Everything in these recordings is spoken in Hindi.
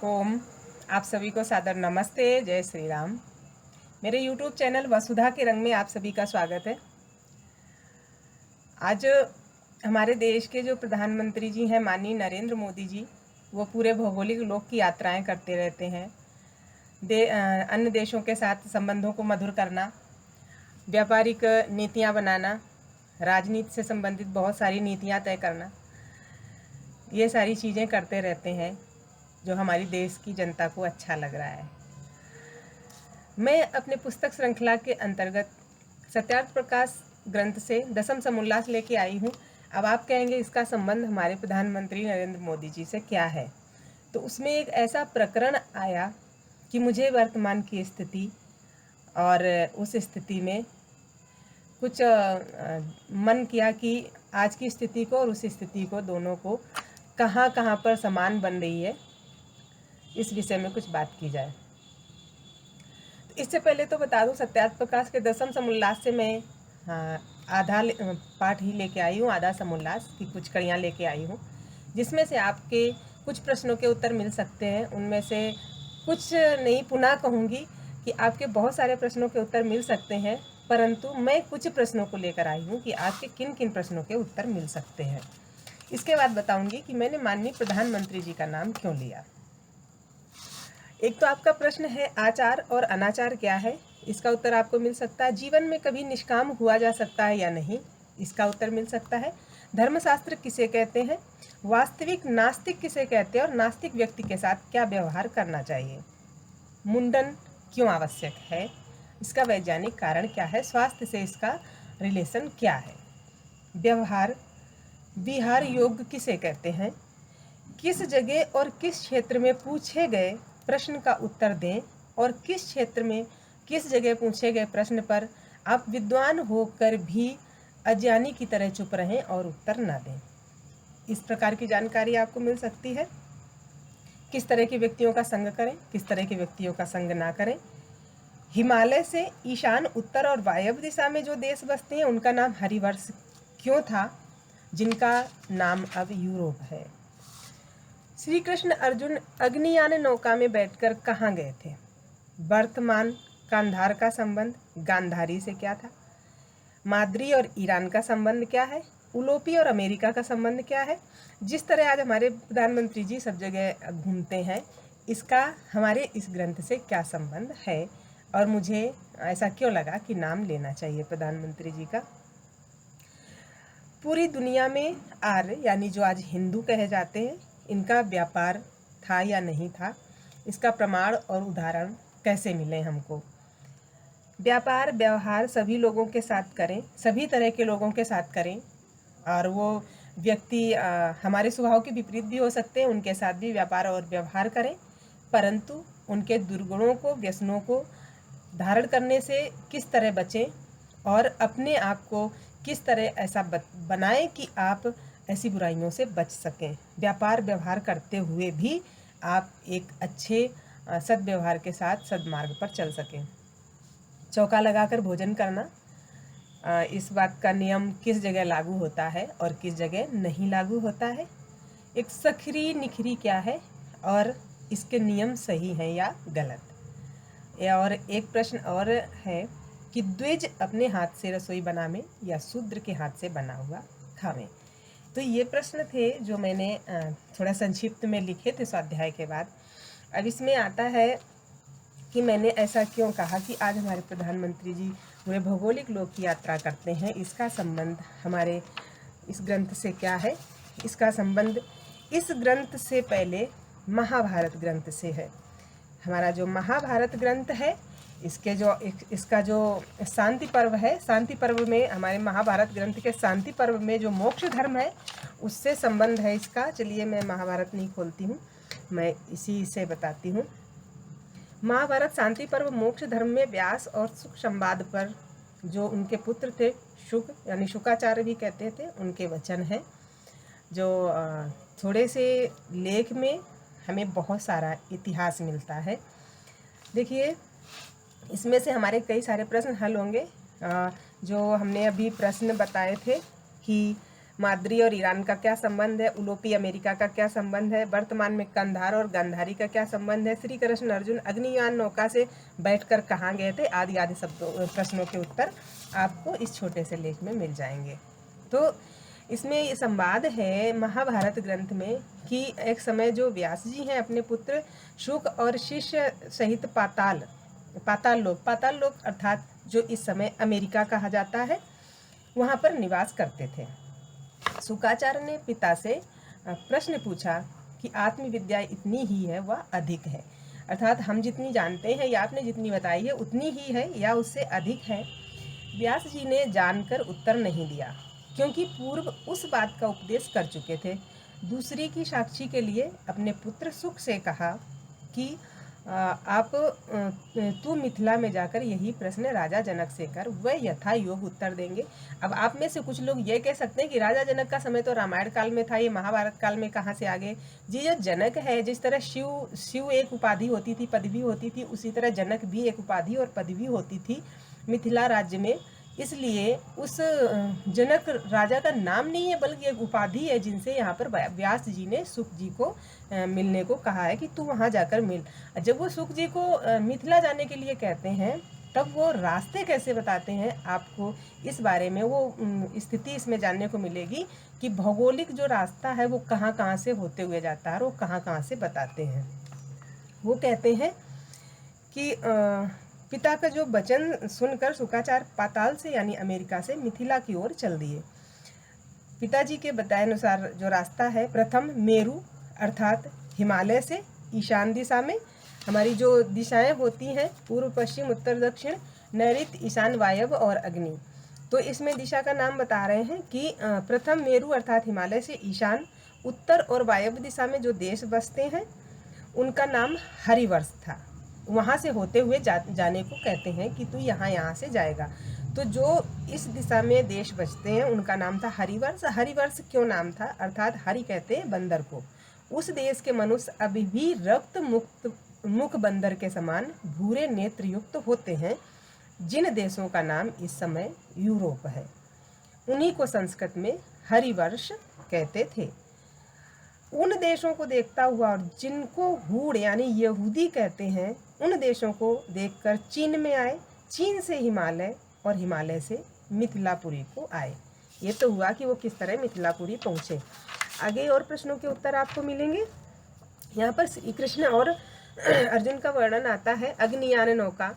ओम। आप सभी को सादर नमस्ते, जय श्री राम। मेरे YouTube चैनल वसुधा के रंग में आप सभी का स्वागत है। आज हमारे देश के जो प्रधानमंत्री जी हैं माननीय नरेंद्र मोदी जी, वो पूरे भौगोलिक लोक की यात्राएं करते रहते हैं। अन्य देशों के साथ संबंधों को मधुर करना, व्यापारिक नीतियां बनाना, राजनीति से संबंधित बहुत सारी नीतियां तय करना, ये सारी चीज़ें करते रहते हैं जो हमारी देश की जनता को अच्छा लग रहा है। मैं अपने पुस्तक श्रृंखला के अंतर्गत सत्यार्थ प्रकाश ग्रंथ से दशम समुल्लास लेके आई हूँ। अब आप कहेंगे इसका संबंध हमारे प्रधानमंत्री नरेंद्र मोदी जी से क्या है, तो उसमें एक ऐसा प्रकरण आया कि मुझे वर्तमान की स्थिति और उस स्थिति में कुछ मन किया कि आज की स्थिति को और उस स्थिति को दोनों को कहाँ कहाँ पर समान बन रही है, इस विषय में कुछ बात की जाए। इससे पहले तो बता दूं, सत्यार्थ प्रकाश के दशम समुल्लास से मैं आधा पाठ ही लेके आई हूँ, आधा समुल्लास की कुछ कड़ियाँ लेके आई हूँ, जिसमें से आपके कुछ प्रश्नों के उत्तर मिल सकते हैं। उनमें से कुछ नहीं, पुनः कहूँगी कि आपके बहुत सारे प्रश्नों के उत्तर मिल सकते हैं, परंतु मैं कुछ प्रश्नों को लेकर आई हूँ कि आपके किन किन प्रश्नों के उत्तर मिल सकते हैं। इसके बाद बताऊँगी कि मैंने माननीय प्रधानमंत्री जी का नाम क्यों लिया। एक तो आपका प्रश्न है आचार और अनाचार क्या है, इसका उत्तर आपको मिल सकता है। जीवन में कभी निष्काम हुआ जा सकता है या नहीं, इसका उत्तर मिल सकता है। धर्मशास्त्र किसे कहते हैं, वास्तविक नास्तिक किसे कहते हैं और नास्तिक व्यक्ति के साथ क्या व्यवहार करना चाहिए, मुंडन क्यों आवश्यक है, इसका वैज्ञानिक कारण क्या है, स्वास्थ्य से इसका रिलेशन क्या है, व्यवहार विहार योग किसे कहते हैं, किस जगह और किस क्षेत्र में पूछे गए प्रश्न का उत्तर दें और किस क्षेत्र में किस जगह पूछे गए प्रश्न पर आप विद्वान होकर भी अज्ञानी की तरह चुप रहें और उत्तर न दें। इस प्रकार की जानकारी आपको मिल सकती है। किस तरह के व्यक्तियों का संग करें, किस तरह के व्यक्तियों का संग ना करें। हिमालय से ईशान, उत्तर और वायव्य दिशा में जो देश बसते हैं उनका नाम हरिवर्ष क्यों था, जिनका नाम अब यूरोप है। श्री कृष्ण अर्जुन अग्नियान नौका में बैठकर कहाँ गए थे। वर्तमान कांधार का संबंध गांधारी से क्या था, माद्री और ईरान का संबंध क्या है, उलोपी और अमेरिका का संबंध क्या है। जिस तरह आज हमारे प्रधानमंत्री जी सब जगह घूमते हैं, इसका हमारे इस ग्रंथ से क्या संबंध है और मुझे ऐसा क्यों लगा कि नाम लेना चाहिए प्रधानमंत्री जी का। पूरी दुनिया में आर्य यानी जो आज हिंदू कहे जाते हैं, इनका व्यापार था या नहीं था, इसका प्रमाण और उदाहरण कैसे मिले हमको। व्यापार व्यवहार सभी लोगों के साथ करें, सभी तरह के लोगों के साथ करें, और वो व्यक्ति हमारे स्वभाव के विपरीत भी हो सकते हैं, उनके साथ भी व्यापार और व्यवहार करें, परंतु उनके दुर्गुणों को, व्यसनों को धारण करने से किस तरह बचें और अपने आप को किस तरह ऐसा बनाएं कि आप ऐसी बुराइयों से बच सकें। व्यापार व्यवहार करते हुए भी आप एक अच्छे सद्व्यवहार के साथ सद्मार्ग पर चल सकें। चौका लगाकर भोजन करना, इस बात का नियम किस जगह लागू होता है और किस जगह नहीं लागू होता है। एक सखरी निखरी क्या है और इसके नियम सही हैं या गलत। और एक प्रश्न और है कि द्विज अपने हाथ से रसोई बनावे या शूद्र के हाथ से बना हुआ खावें। तो ये प्रश्न थे जो मैंने थोड़ा संक्षिप्त में लिखे थे स्वाध्याय के बाद। अब इसमें आता है कि मैंने ऐसा क्यों कहा कि आज हमारे प्रधानमंत्री जी पूरे भौगोलिक लोक की यात्रा करते हैं, इसका संबंध हमारे इस ग्रंथ से क्या है। इसका संबंध इस ग्रंथ से पहले महाभारत ग्रंथ से है। हमारा जो महाभारत ग्रंथ है, इसका जो शांति पर्व है, शांति पर्व में हमारे महाभारत ग्रंथ के शांति पर्व में जो मोक्ष धर्म है उससे संबंध है इसका। चलिए मैं महाभारत नहीं खोलती हूँ, मैं इसी से बताती हूँ। महाभारत शांति पर्व मोक्ष धर्म में व्यास और सुख संवाद पर जो उनके पुत्र थे, शुक यानी शुकाचार्य भी कहते थे, उनके वचन हैं, जो थोड़े से लेख में हमें बहुत सारा इतिहास मिलता है। देखिए, इसमें से हमारे कई सारे प्रश्न हल होंगे। जो हमने अभी प्रश्न बताए थे कि माद्री और ईरान का क्या संबंध है, उलोपी अमेरिका का क्या संबंध है, वर्तमान में कंधार और गांधारी का क्या संबंध है, श्री कृष्ण अर्जुन अग्नियान नौका से बैठकर कहाँ गए थे, आदि आदि शब्दों प्रश्नों के उत्तर आपको इस छोटे से लेख में मिल जाएंगे। तो इसमें ये संवाद है महाभारत ग्रंथ में कि एक समय जो व्यास जी हैं अपने पुत्र शुक और शिष्य सहित पाताल लोक अर्थात जो इस समय अमेरिका कहा जाता है, वहाँ पर निवास करते थे। शुकाचार्य ने पिता से प्रश्न पूछा कि आत्मविद्या इतनी ही है वह अधिक है, अर्थात हम जितनी जानते हैं या आपने जितनी बताई है उतनी ही है या उससे अधिक है। व्यास जी ने जानकर उत्तर नहीं दिया, क्योंकि पूर्व उस बात का उपदेश कर चुके थे। दूसरी की साक्षी के लिए अपने पुत्र सुख से कहा कि तू मिथिला में जाकर यही प्रश्न राजा जनक से कर, वह यथा योग उत्तर देंगे। अब आप में से कुछ लोग ये कह सकते हैं कि राजा जनक का समय तो रामायण काल में था, ये महाभारत काल में कहाँ से आ गए जी। जो जनक है, जिस तरह शिव एक उपाधि होती थी, पदवी होती थी, उसी तरह जनक भी एक उपाधि और पदवी होती थी मिथिला राज्य में। इसलिए उस जनक राजा का नाम नहीं है बल्कि एक उपाधि है, जिनसे यहाँ पर व्यास जी ने सुख जी को मिलने को कहा है कि तू वहाँ जाकर मिल। जब वो सुख जी को मिथिला जाने के लिए कहते हैं तब वो रास्ते कैसे बताते हैं आपको, इस बारे में वो स्थिति इसमें जानने को मिलेगी कि भौगोलिक जो रास्ता है वो कहाँ कहाँ से होते हुए जाता है और वो कहाँ कहाँ से बताते हैं। वो कहते हैं कि पिता का जो वचन सुनकर शुकाचार्य पाताल से यानी अमेरिका से मिथिला की ओर चल दिए। पिताजी के बताए अनुसार जो रास्ता है, प्रथम मेरू अर्थात हिमालय से ईशान दिशा में, हमारी जो दिशाएं होती हैं पूर्व पश्चिम उत्तर दक्षिण नैऋत्य ईशान वायव्य और अग्नि, तो इसमें दिशा का नाम बता रहे हैं कि प्रथम मेरू अर्थात हिमालय से ईशान, उत्तर और वायव्य दिशा में जो देश बसते हैं उनका नाम हरिवर्ष था। वहाँ से होते हुए जाने को कहते हैं कि तू यहाँ से जाएगा। तो जो इस दिशा में देश बचते हैं उनका नाम था हरिवर्ष। हरिवर्ष क्यों नाम था, अर्थात हरि कहते हैं बंदर को। उस देश के मनुष्य अभी भी रक्त मुख बंदर के समान भूरे नेत्र युक्त होते हैं, जिन देशों का नाम इस समय यूरोप है। उन्हीं को संस्कृत में हरिवर्ष कहते थे। उन देशों को देखता हुआ और जिनको हूड़ यानी यहूदी कहते हैं, उन देशों को देखकर चीन में आए, चीन से हिमालय और हिमालय से मिथिलापुरी को आए। ये तो हुआ कि वो किस तरह मिथिलापुरी पहुँचे। आगे और प्रश्नों के उत्तर आपको मिलेंगे। यहाँ पर श्री कृष्ण और अर्जुन का वर्णन आता है। अग्नियान नौका,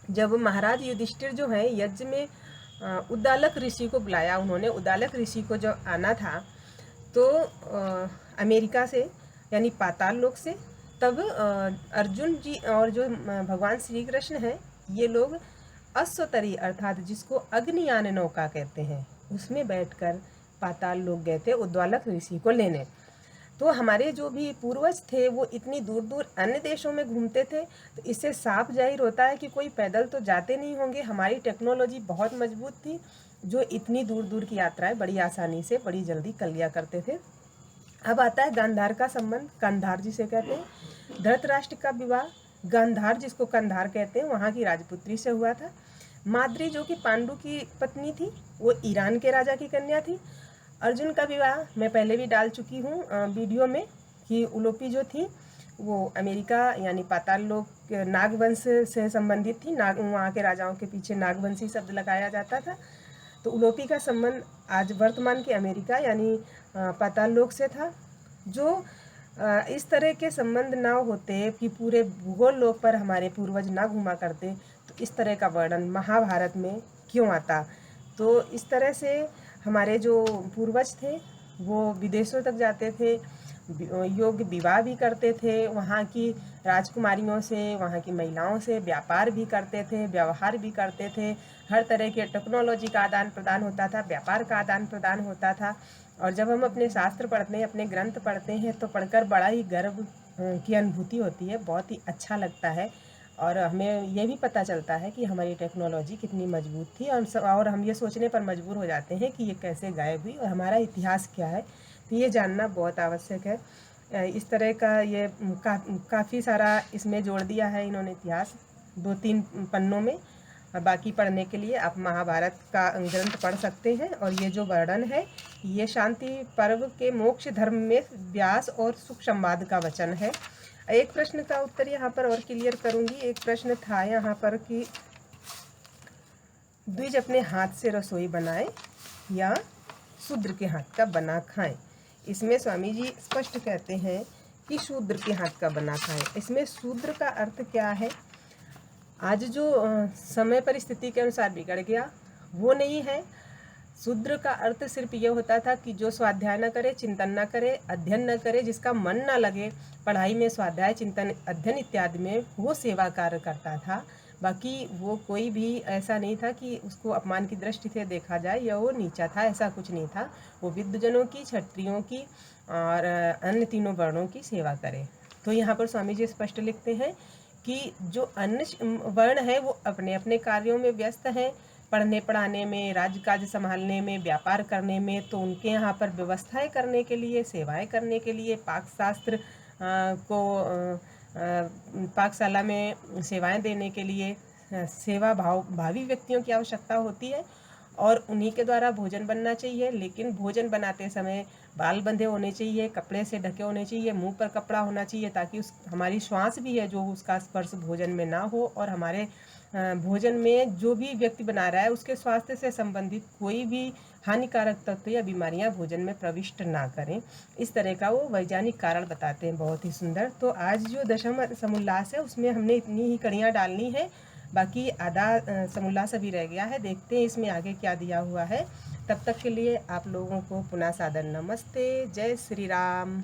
जब महाराज युधिष्ठिर जो है यज्ञ में उद्दालक ऋषि को बुलाया, उन्होंने उद्दालक ऋषि को जब आना था तो अमेरिका से यानी पाताल लोक से, तब अर्जुन जी और जो भगवान श्री कृष्ण हैं ये लोग अश्वतरी अर्थात जिसको अग्नियान नौका कहते हैं उसमें बैठकर पाताल लोक गए थे उद्दालक ऋषि को लेने। तो हमारे जो भी पूर्वज थे वो इतनी दूर दूर अन्य देशों में घूमते थे, तो इससे साफ जाहिर होता है कि कोई पैदल तो जाते नहीं होंगे। हमारी टेक्नोलॉजी बहुत मजबूत थी, जो इतनी दूर दूर की यात्राएं बड़ी आसानी से बड़ी जल्दी कर लिया करते थे। अब आता है गांधार का संबंध। कंधार जिसे कहते हैं, धृतराष्ट्र का विवाह गांधार जिसको कंधार कहते हैं वहाँ की राजपुत्री से हुआ था। माद्री जो कि पांडु की पत्नी थी वो ईरान के राजा की कन्या थी। अर्जुन का विवाह मैं पहले भी डाल चुकी हूँ वीडियो में कि उलोपी जो थी वो अमेरिका यानी पाताल लोक नागवंश से संबंधित थी। वहाँ के राजाओं के पीछे नागवंशी शब्द लगाया जाता था। तो उलोपी का संबंध आज वर्तमान के अमेरिका यानी पाताल लोक से था। जो इस तरह के संबंध ना होते कि पूरे भूगोल लोक पर हमारे पूर्वज ना घुमा करते, तो इस तरह का वर्णन महाभारत में क्यों आता। तो इस तरह से हमारे जो पूर्वज थे वो विदेशों तक जाते थे, योग्य विवाह भी करते थे, वहाँ की राजकुमारियों से, वहाँ की महिलाओं से व्यापार भी करते थे, व्यवहार भी करते थे। हर तरह के टेक्नोलॉजी का आदान प्रदान होता था, व्यापार का आदान प्रदान होता था। और जब हम अपने शास्त्र पढ़ते हैं, अपने ग्रंथ पढ़ते हैं तो पढ़कर बड़ा ही गर्व की अनुभूति होती है, बहुत ही अच्छा लगता है। और हमें ये भी पता चलता है कि हमारी टेक्नोलॉजी कितनी मजबूत थी और हम ये सोचने पर मजबूर हो जाते हैं कि ये कैसे गायब हुई और हमारा इतिहास क्या है। तो ये जानना बहुत आवश्यक है। इस तरह का ये काफ़ी सारा इसमें जोड़ दिया है इन्होंने इतिहास 2-3 पन्नों में। और बाकी पढ़ने के लिए आप महाभारत का ग्रंथ पढ़ सकते हैं। और ये जो वर्णन है ये शांति पर्व के मोक्ष धर्म में व्यास और सुख संवाद का वचन है। एक प्रश्न का उत्तर यहाँ पर और क्लियर करूँगी। एक प्रश्न था यहाँ पर कि द्विज अपने हाथ से रसोई बनाए या शूद्र के हाथ का बना खाएं। इसमें स्वामी जी स्पष्ट कहते हैं कि शूद्र के हाथ का बना खाएं। इसमें शूद्र का अर्थ क्या है? आज जो समय परिस्थिति के अनुसार बिगड़ गया वो नहीं है। शूद्र का अर्थ सिर्फ ये होता था कि जो स्वाध्याय न करे, चिंतन न करे, अध्ययन न करे, जिसका मन न लगे पढ़ाई में, स्वाध्याय, चिंतन, अध्ययन इत्यादि में, वो सेवा कार्य करता था। बाकी वो कोई भी ऐसा नहीं था कि उसको अपमान की दृष्टि से देखा जाए या वो नीचा था, ऐसा कुछ नहीं था। वो विद्वजनों की, क्षत्रियों की और अन्य तीनों वर्णों की सेवा करे। तो यहाँ पर स्वामी जी स्पष्ट लिखते हैं कि जो अन्य वर्ण है वो अपने अपने कार्यों में व्यस्त हैं, पढ़ने पढ़ाने में, राज्यकाज संभालने में, व्यापार करने में। तो उनके यहाँ पर व्यवस्थाएं करने के लिए, सेवाएं करने के लिए, पाकशास्त्र पाकशाला में सेवाएं देने के लिए सेवा भावी व्यक्तियों की आवश्यकता होती है और उन्हीं के द्वारा भोजन बनना चाहिए। लेकिन भोजन बनाते समय बाल बंधे होने चाहिए, कपड़े से ढके होने चाहिए, मुंह पर कपड़ा होना चाहिए ताकि हमारी श्वास भी है जो उसका स्पर्श भोजन में ना हो और हमारे भोजन में जो भी व्यक्ति बना रहा है उसके स्वास्थ्य से संबंधित कोई भी हानिकारक तत्व या बीमारियां भोजन में प्रविष्ट ना करें। इस तरह का वो वैज्ञानिक कारण बताते हैं, बहुत ही सुंदर। तो आज जो दशम समोल्लास है उसमें हमने इतनी ही कड़ियाँ डालनी है, बाकी आधा समोल्लास अभी रह गया है। देखते हैं इसमें आगे क्या दिया हुआ है। तब तक के लिए आप लोगों को पुनः सादर नमस्ते। जय श्री राम।